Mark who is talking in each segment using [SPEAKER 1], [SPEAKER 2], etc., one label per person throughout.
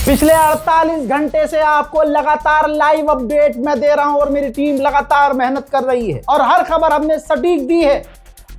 [SPEAKER 1] पिछले 48 घंटे से आपको लगातार लाइव अपडेट मैं दे रहा हूं और मेरी टीम लगातार मेहनत कर रही है और हर खबर हमने सटीक दी है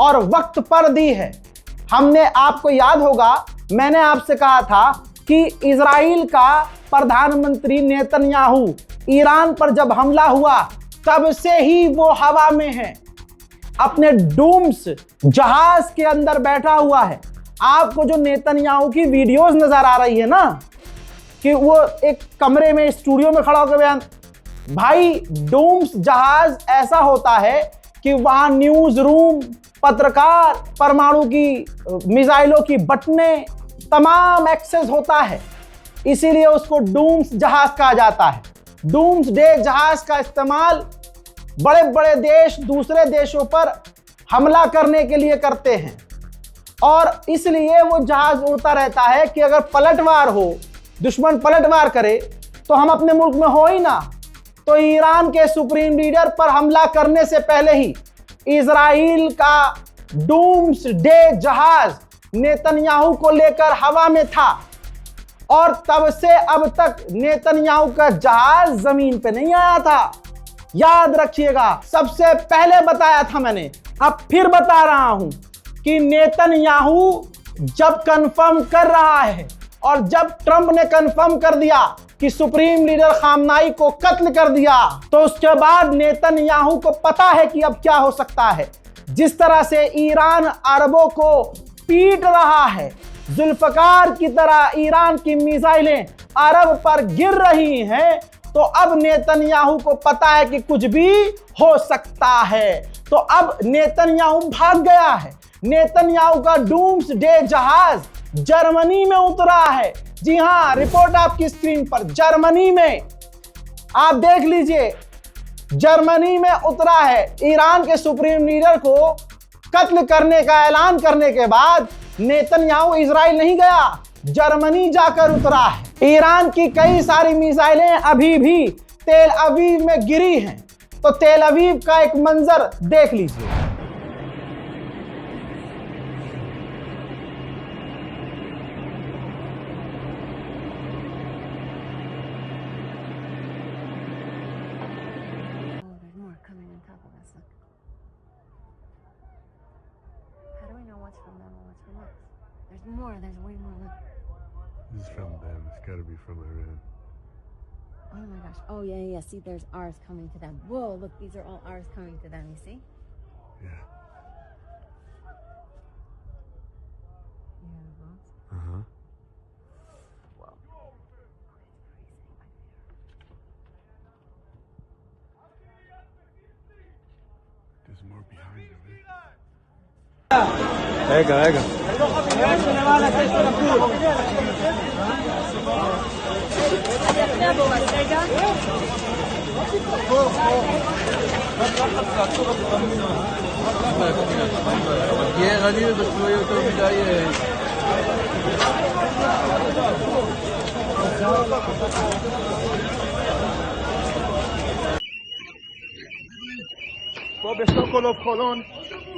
[SPEAKER 1] और वक्त पर दी है। हमने, आपको याद होगा, मैंने आपसे कहा था कि इजराइल का प्रधानमंत्री नेतन्याहू ईरान पर जब हमला हुआ तब से ही वो हवा में है, अपने डूम्स जहाज के अंदर बैठा हुआ है। आपको जो नेतन्याहू की वीडियोस नजर आ रही है ना कि वो एक कमरे में स्टूडियो में खड़ा होकर बयान, भाई डूम्स जहाज ऐसा होता है कि वहां न्यूज रूम, पत्रकार, परमाणु की मिसाइलों की बटने, तमाम एक्सेस होता है, इसीलिए उसको डूम्स जहाज कहा जाता है। डूम्स डे जहाज का इस्तेमाल बड़े बड़े देश दूसरे देशों पर हमला करने के लिए करते हैं और इसलिए वो जहाज उड़ता रहता है कि अगर पलटवार हो, दुश्मन पलटवार करे तो हम अपने मुल्क में हो ही ना। तो ईरान के सुप्रीम लीडर पर हमला करने से पहले ही इजराइल का डूम्स डे जहाज नेतन्याहू को लेकर हवा में था और तब से अब तक नेतन्याहू का जहाज जमीन पे नहीं आया था। याद रखिएगा, सबसे पहले बताया था मैंने, अब फिर बता रहा हूं कि नेतन्याहू जब कंफर्म कर रहा है और जब ट्रंप ने कंफर्म कर दिया कि सुप्रीम लीडर खामनाई को कत्ल कर दिया तो उसके बाद नेतन्याहू को पता है कि अब क्या हो सकता है। जिस तरह से ईरान अरबों को पीट रहा है, जुल्फकार की तरह ईरान की मिसाइलें अरब पर गिर रही हैं, तो अब नेतन्याहू को पता है कि कुछ भी हो सकता है। तो अब नेतन्याहू भाग गया है। नेतन्याहू का डूम्स डे जहाज जर्मनी में उतरा है। जी हां, रिपोर्ट आपकी स्क्रीन पर, जर्मनी में आप देख लीजिए, जर्मनी में उतरा है। ईरान के सुप्रीम लीडर को कत्ल करने का ऐलान करने के बाद नेतन्याहू इजराइल नहीं गया, जर्मनी जाकर उतरा है। ईरान की कई सारी मिसाइलें अभी भी तेल अवीव में गिरी हैं, तो तेल अवीव का एक मंजर देख लीजिए।
[SPEAKER 2] There's way more. Look.
[SPEAKER 3] This is from them. It's gotta be from Iran.
[SPEAKER 2] Oh my gosh. Oh yeah. See, there's ours coming to them. Whoa, look, these are all ours coming to them, you see?
[SPEAKER 3] Yeah.
[SPEAKER 2] Yeah.
[SPEAKER 3] Uh-huh.
[SPEAKER 2] Whoa.
[SPEAKER 3] There's more behind them.
[SPEAKER 4] Ega.
[SPEAKER 5] תהיה רגיל ושלא יהיה יותר מדי
[SPEAKER 6] פה בסוקולוב חולון,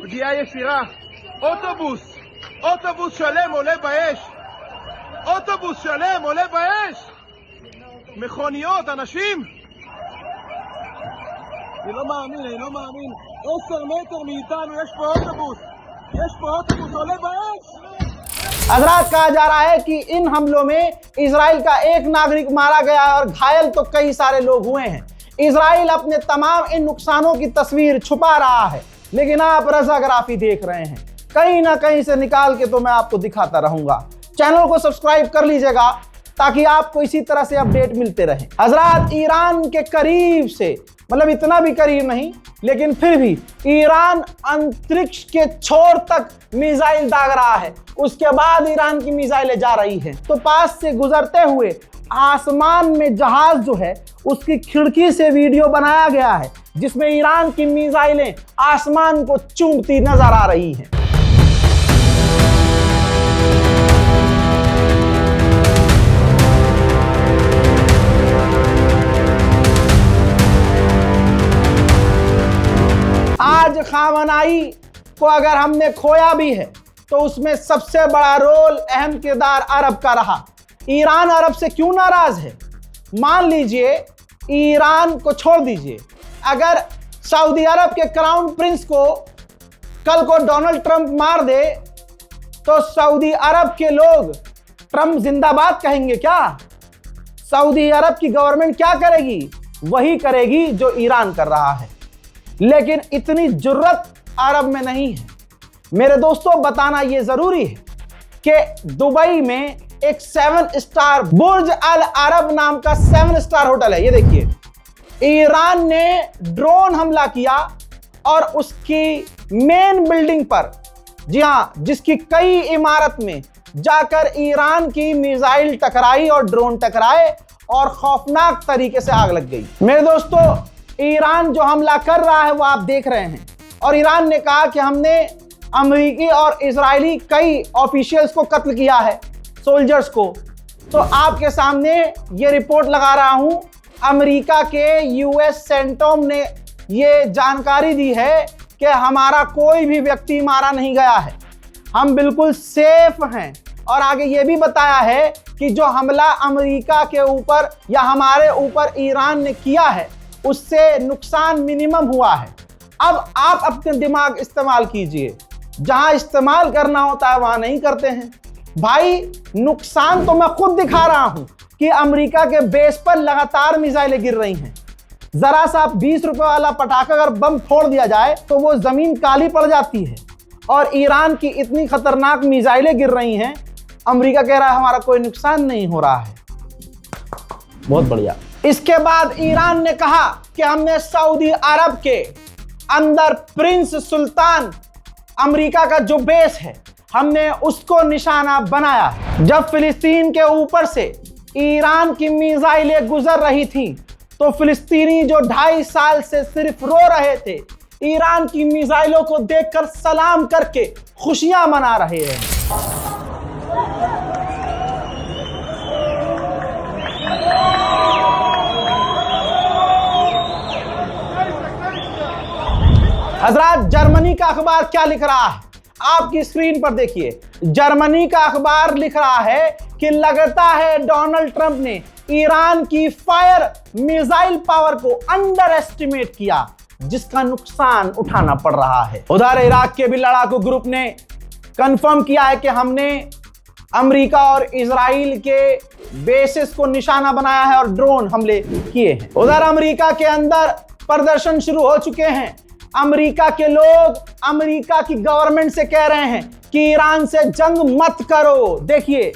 [SPEAKER 6] פגיעה ישירה, אוטובוס שלם עולה באש, מכוניות, אנשים, אני לא מאמין, 10 מטר מאיתנו יש פה אוטובוס עולה באש।
[SPEAKER 1] हजरात, कहा जा रहा है कि इन हमलों में Israel का एक नागरिक मारा गया और घायल तो कई सारे लोग हुए हैं। इजराइल अपने तमाम इन नुकसानों की तस्वीर छुपा रहा है, लेकिन आप रज़ाग्राफी देख रहे हैं, कहीं ना कहीं से निकाल के तो मैं आपको दिखाता रहूंगा। चैनल को सब्सक्राइब कर लीजिएगा ताकि आपको इसी तरह से अपडेट मिलते रहे। हजरात, ईरान के करीब से, मतलब इतना भी करीब नहीं, लेकिन फिर भी ईरान अंतरिक्ष के छोर तक मिसाइल दाग रहा है, उसके बाद ईरान की मिसाइलें जा रही हैं। तो पास से गुजरते हुए आसमान में जहाज जो है उसकी खिड़की से वीडियो बनाया गया है जिसमें ईरान की मिसाइलें आसमान को चूमती नजर आ रही हैं। आज खामनाई को अगर हमने खोया भी है तो उसमें सबसे बड़ा रोल, अहम किरदार अरब का रहा। ईरान अरब से क्यों नाराज है? मान लीजिए ईरान को छोड़ दीजिए, अगर सऊदी अरब के क्राउन प्रिंस को कल को डोनाल्ड ट्रंप मार दे तो सऊदी अरब के लोग ट्रंप जिंदाबाद कहेंगे क्या? सऊदी अरब की गवर्नमेंट क्या करेगी? वही करेगी जो ईरान कर रहा है। लेकिन इतनी जुर्रत अरब में नहीं है। मेरे दोस्तों, बताना यह जरूरी है कि दुबई में एक 7 स्टार बुर्ज अल अरब नाम का 7 स्टार होटल है। ये देखिए, ईरान ने ड्रोन हमला किया और उसकी मेन बिल्डिंग पर, जी हां, जिसकी कई इमारत में जाकर ईरान की मिसाइल टकराई और ड्रोन टकराए और खौफनाक तरीके से आग लग गई। मेरे दोस्तों, ईरान जो हमला कर रहा है वो आप देख रहे हैं, और ईरान ने कहा कि हमने अमेरिकी और इजरायली कई ऑफिशियल्स को कत्ल किया है, सोल्जर्स को। तो आपके सामने ये रिपोर्ट लगा रहा हूं, अमेरिका के यूएस सेंटोम ने ये जानकारी दी है कि हमारा कोई भी व्यक्ति मारा नहीं गया है, हम बिल्कुल सेफ हैं। और आगे ये भी बताया है कि जो हमला अमेरिका के ऊपर या हमारे ऊपर ईरान ने किया है उससे नुकसान मिनिमम हुआ है। अब आप अपने दिमाग इस्तेमाल कीजिए, जहां इस्तेमाल करना होता है वहां नहीं करते हैं। भाई, नुकसान तो मैं खुद दिखा रहा हूं कि अमेरिका के बेस पर लगातार मिसाइलें गिर रही हैं। जरा सा 20 रुपए वाला पटाखा अगर बम फोड़ दिया जाए तो वो जमीन काली पड़ जाती है, और ईरान की इतनी खतरनाक मिसाइलें गिर रही हैं, अमेरिका कह रहा है हमारा कोई नुकसान नहीं हो रहा है। बहुत बढ़िया। इसके बाद ईरान ने कहा कि हमने सऊदी अरब के अंदर प्रिंस सुल्तान अमेरिका का जो बेस है हमने उसको निशाना बनाया है। जब फिलिस्तीन के ऊपर से ईरान की मिसाइलें गुजर रही थी तो फिलिस्तीनी जो 2.5 साल से सिर्फ रो रहे थे, ईरान की मिसाइलों को देखकर सलाम करके खुशियां मना रहे हैं। हजरात, जर्मनी का अखबार क्या लिख रहा है आपकी स्क्रीन पर देखिए। जर्मनी का अखबार लिख रहा है कि लगता है डोनाल्ड ट्रंप ने ईरान की फायर मिसाइल पावर को अंडर एस्टिमेट किया, जिसका नुकसान उठाना पड़ रहा है। उधर इराक के भी लड़ाकू ग्रुप ने कंफर्म किया है कि हमने अमेरिका और इजराइल के बेसिस को निशाना बनाया है और ड्रोन हमले किए हैं। उधर अमेरिका के अंदर प्रदर्शन शुरू हो चुके हैं। अमेरिका के लोग अमेरिका की गवर्नमेंट से कह रहे हैं कि ईरान से जंग मत करो। देखिए,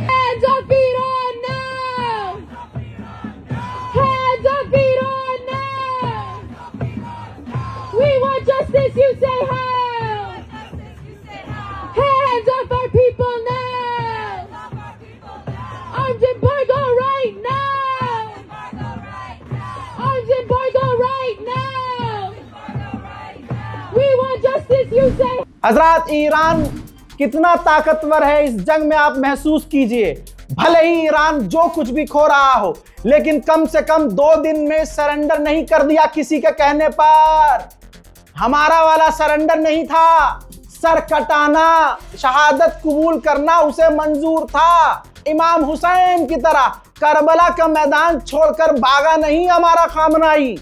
[SPEAKER 4] Hands up Iran now! Hands up Iran now! We want justice, you say how? Hands up our people now! Arms embargo right now! Arms embargo right now! We want justice, you say.
[SPEAKER 1] हजरात, Iran कितना ताकतवर है इस जंग में आप महसूस कीजिए। भले ही ईरान जो कुछ भी खो रहा हो, लेकिन कम से कम 2 दिन में सरेंडर नहीं कर दिया किसी के कहने पर। हमारा वाला सरेंडर नहीं था, सर कटाना, शहादत कबूल करना उसे मंजूर था। इमाम हुसैन की तरह करबला का मैदान छोड़कर भागा नहीं हमारा खामनाई।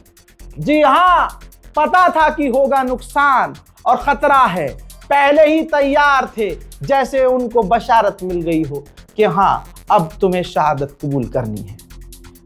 [SPEAKER 1] जी हां, पता था कि होगा नुकसान और खतरा है, पहले ही तैयार थे, जैसे उनको बशारत मिल गई हो कि हां अब तुम्हें शहादत कबूल करनी है।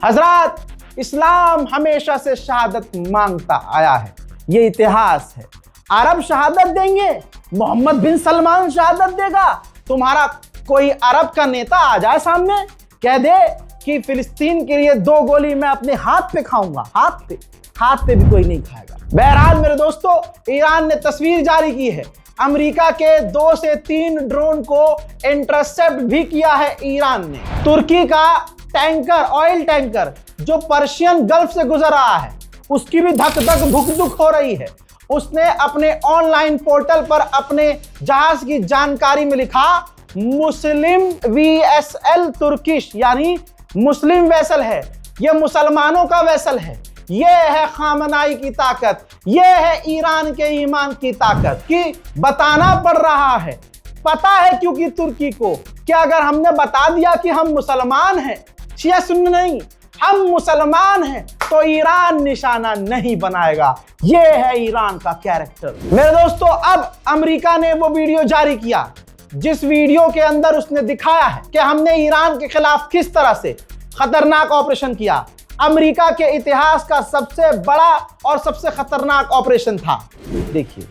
[SPEAKER 1] हजरात, इस्लाम हमेशा से शहादत मांगता आया है, ये इतिहास है। अरब शहादत देंगे, मोहम्मद बिन सलमान शहादत देगा। तुम्हारा कोई अरब का नेता आ जाए सामने, कह दे कि फिलिस्तीन के लिए 2 गोली मैं अपने हाथ पे खाऊंगा, हाथ पे भी कोई नहीं खाएगा। बहरहाल मेरे दोस्तों, ईरान ने तस्वीर जारी की है। अमेरिका के 2 से 3 ड्रोन को इंटरसेप्ट भी किया है ईरान ने। तुर्की का टैंकर, ऑयल टैंकर जो पर्शियन गल्फ से गुजर रहा है, उसकी भी धक धक भुक दुक हो रही है। उसने अपने ऑनलाइन पोर्टल पर अपने जहाज की जानकारी में लिखा, मुस्लिम VSL तुर्किश, यानी मुस्लिम वेसल है, ये मुसलमानों का वेसल है। ये है खामनाई की ताकत, ये है ईरान के ईमान की ताकत कि बताना पड़ रहा है। पता है क्योंकि तुर्की को कि अगर हमने बता दिया कि हम मुसलमान हैं, शिया सुन्नी नहीं, हम मुसलमान हैं, तो ईरान निशाना नहीं बनाएगा। ये है ईरान का कैरेक्टर। मेरे दोस्तों, अब अमेरिका ने वो वीडियो जारी किया जिस वीडियो के अंदर उसने दिखाया है कि हमने ईरान के खिलाफ किस तरह से खतरनाक ऑपरेशन किया। अमेरिका के इतिहास का सबसे बड़ा और सबसे खतरनाक ऑपरेशन था। देखिए,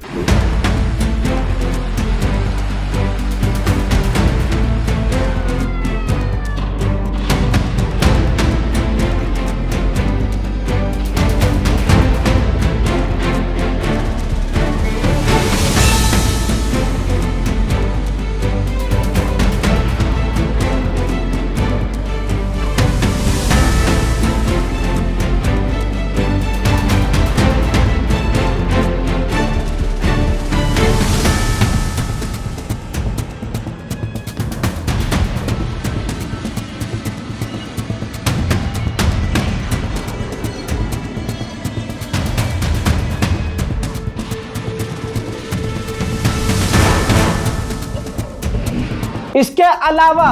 [SPEAKER 1] इसके अलावा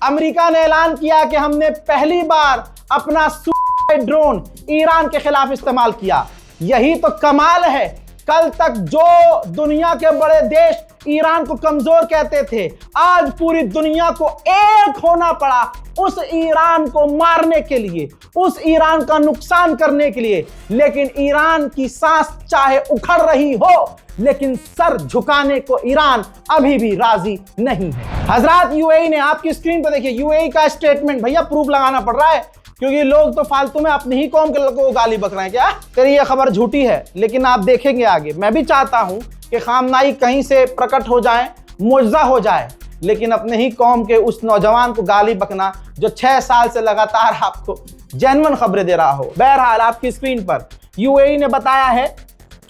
[SPEAKER 1] अमेरिका ने ऐलान किया कि हमने पहली बार अपना सुपर ड्रोन ईरान के खिलाफ इस्तेमाल किया। यही तो कमाल है। कल तक जो दुनिया के बड़े देश ईरान को कमजोर कहते थे, आज पूरी दुनिया को एक होना पड़ा उस ईरान को मारने के लिए, उस ईरान का नुकसान करने के लिए। लेकिन ईरान की सांस चाहे उखड़ रही हो, लेकिन सर झुकाने को ईरान अभी भी राजी नहीं है। हजरात, यूएई ने, आपकी स्क्रीन पर देखिए यूएई का स्टेटमेंट। भैया प्रूफ लगाना पड़ रहा है क्योंकि लोग तो फालतू में अपनी ही कौम के लोगों को गाली बक रहे हैं। क्या तेरी ये खबर झूठी है, लेकिन आप देखेंगे आगे। मैं भी चाहता हूं कि खामनाई कहीं से प्रकट हो जाए, मुआवजा हो जाए, लेकिन अपने ही कौम के उस नौजवान को गाली बकना जो 6 साल से लगातार आपको जेन्युइन खबरें दे रहा हो। बहरहाल, आपकी स्क्रीन पर यूएई ने बताया है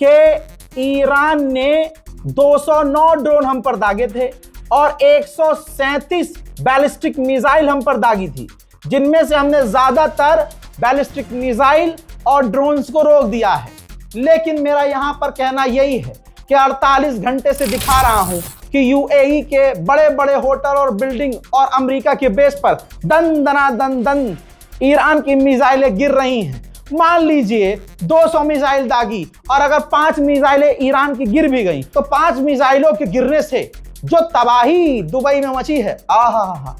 [SPEAKER 1] कि ईरान ने 209 ड्रोन हम पर दागे थे और 137 बैलिस्टिक मिसाइल हम पर दागी थी, जिनमें से हमने ज्यादातर बैलिस्टिक मिसाइल और ड्रोन्स को रोक दिया है। लेकिन मेरा यहां पर कहना यही है कि 48 घंटे से दिखा रहा हूं कि यूएई के बड़े बड़े होटल और बिल्डिंग और अमेरिका के बेस पर दन दना दन दन ईरान की मिसाइलें गिर रही हैं। मान लीजिए 200 मिसाइल दागी और अगर 5 मिसाइलें ईरान की गिर भी गई, तो 5 मिसाइलों के गिरने से जो तबाही दुबई में मची है, आहा,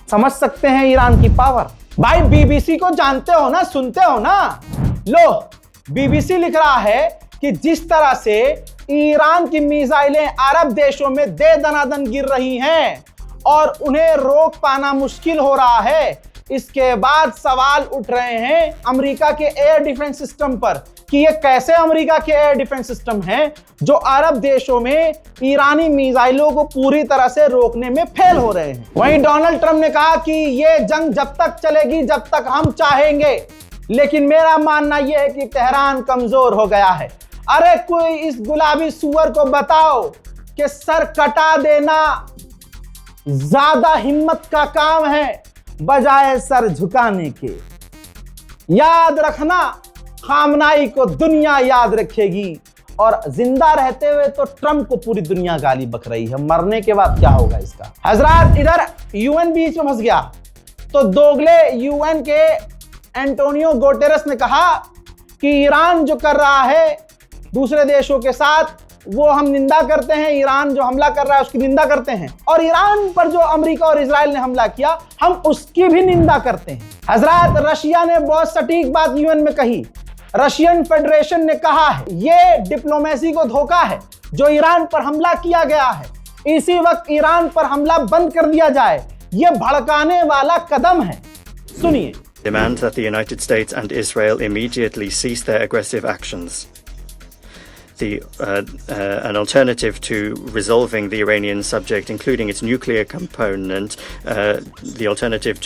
[SPEAKER 1] समझ सकते हैं ईरान की पावर। भाई बीबीसी को जानते हो ना, सुनते हो ना। लो, बीबीसी लिख रहा है कि जिस तरह से ईरान की मिसाइलें अरब देशों में दे दनादन गिर रही हैं और उन्हें रोक पाना मुश्किल हो रहा है, इसके बाद सवाल उठ रहे हैं अमेरिका के एयर डिफेंस सिस्टम पर कि ये कैसे अमेरिका के एयर डिफेंस सिस्टम हैं जो अरब देशों में ईरानी मिसाइलों को पूरी तरह से रोकने में फेल हो रहे हैं। वहीं डोनाल्ड ट्रंप ने कहा कि ये जंग जब तक चलेगी जब तक हम चाहेंगे। लेकिन मेरा मानना यह है कि तेहरान कमजोर हो गया है। अरे कोई इस गुलाबी सुअर को बताओ कि सर कटा देना ज्यादा हिम्मत का काम है बजाय सर झुकाने के। याद रखना, खामनाई को दुनिया याद रखेगी और जिंदा रहते हुए तो ट्रंप को पूरी दुनिया गाली बक रही है, मरने के बाद क्या होगा इसका। हजरात, इधर यूएन बीच में फंस गया तो दोगले यूएन के एंटोनियो गुटेरेस ने कहा कि ईरान जो कर रहा है दूसरे देशों के साथ, वो हम निंदा करते हैं। ईरान जो हमला कर रहा है उसकी निंदा करते हैं, और ईरान पर जो अमेरिका और इजराइल ने हमला किया हम उसकी भी निंदा करते हैं। हजरात, रशिया ने बहुत सटीक बात यूएन में कही। रशियन फेडरेशन ने कहा है ये डिप्लोमेसी को धोखा है जो ईरान पर हमला किया गया है। इसी वक्त ईरान पर हमला बंद कर दिया जाए, ये भड़काने वाला कदम है। सुनिए।
[SPEAKER 7] Demand that the United States and Israel immediately cease their aggressive actions. an alternative to resolving the Iranian subject, including its nuclear component, the alternative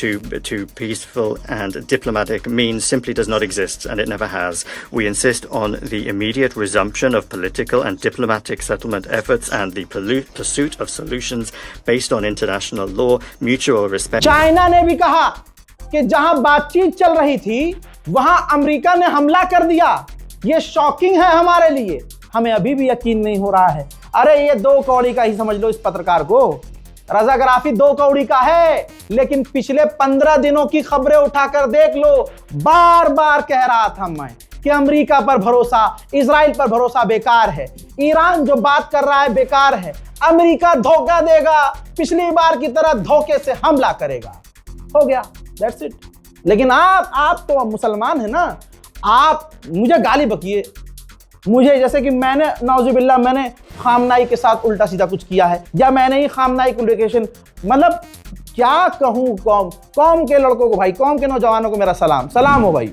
[SPEAKER 7] to peaceful and diplomatic means simply does not exist, and it never has. We insist on the immediate resumption of political and diplomatic settlement efforts and the pursuit of solutions based on international law, mutual respect.
[SPEAKER 1] China ने भी कहा कि जहां बातचीत चल रही थी वहां अमेरिका ने हमला कर दिया। ये शॉकिंग है हमारे लिए, हमें अभी भी यकीन नहीं हो रहा है। अरे ये दो कौड़ी का ही समझ लो इस पत्रकार को। रजाग्राफी दो कौड़ी का है, लेकिन पिछले 15 दिनों की खबरें उठाकर देख लो। बार बार कह रहा था मैं कि अमेरिका पर भरोसा, इजराइल पर भरोसा बेकार है। ईरान जो बात कर रहा है बेकार है। अमेरिका धोखा देगा, पिछली बार की तरह धोखे से हमला करेगा। हो गया, दैट्स इट। लेकिन आप तो मुसलमान है ना, आप मुझे गाली बकिए, मुझे जैसे कि मैंने नाउजुबिल्लाह मैंने खामनाई के साथ उल्टा सीधा कुछ किया है, या मैंने ही खामनाई कम्युनिकेशन, मतलब क्या कहूँ कौम के लड़कों को भाई, कौम के नौजवानों को मेरा सलाम हो भाई।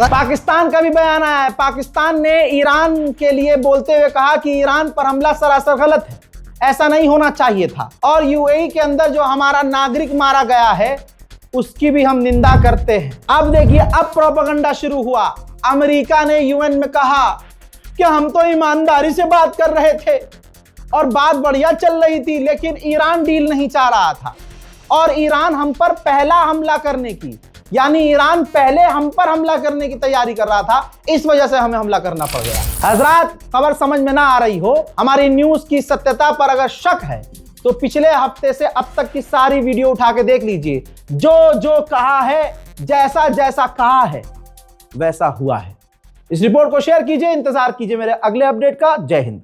[SPEAKER 1] पाकिस्तान का भी बयान आया है। पाकिस्तान ने ईरान के लिए बोलते हुए कहा कि ईरान पर हमला सरासर गलत है, ऐसा नहीं होना चाहिए था। और यूएई के अंदर जो हमारा नागरिक मारा गया है उसकी भी हम निंदा करते हैं। अब देखिए, अब प्रोपेगेंडा शुरू हुआ। अमेरिका ने यूएन में कहा कि हम तो ईमानदारी से बात कर रहे थे और बात बढ़िया चल रही थी, लेकिन ईरान डील नहीं चाह रहा था और ईरान हम पर पहला हमला करने की, यानी ईरान पहले हम पर हमला करने की तैयारी कर रहा था, इस वजह से हमें हमला करना पड़ गया। हजरात, खबर समझ में ना आ रही हो, हमारी न्यूज की सत्यता पर अगर शक है तो पिछले हफ्ते से अब तक की सारी वीडियो उठा के देख लीजिए। जो कहा है, जैसा जैसा कहा है वैसा हुआ है। इस रिपोर्ट को शेयर कीजिए, इंतजार कीजिए मेरे अगले अपडेट का। जय हिंद।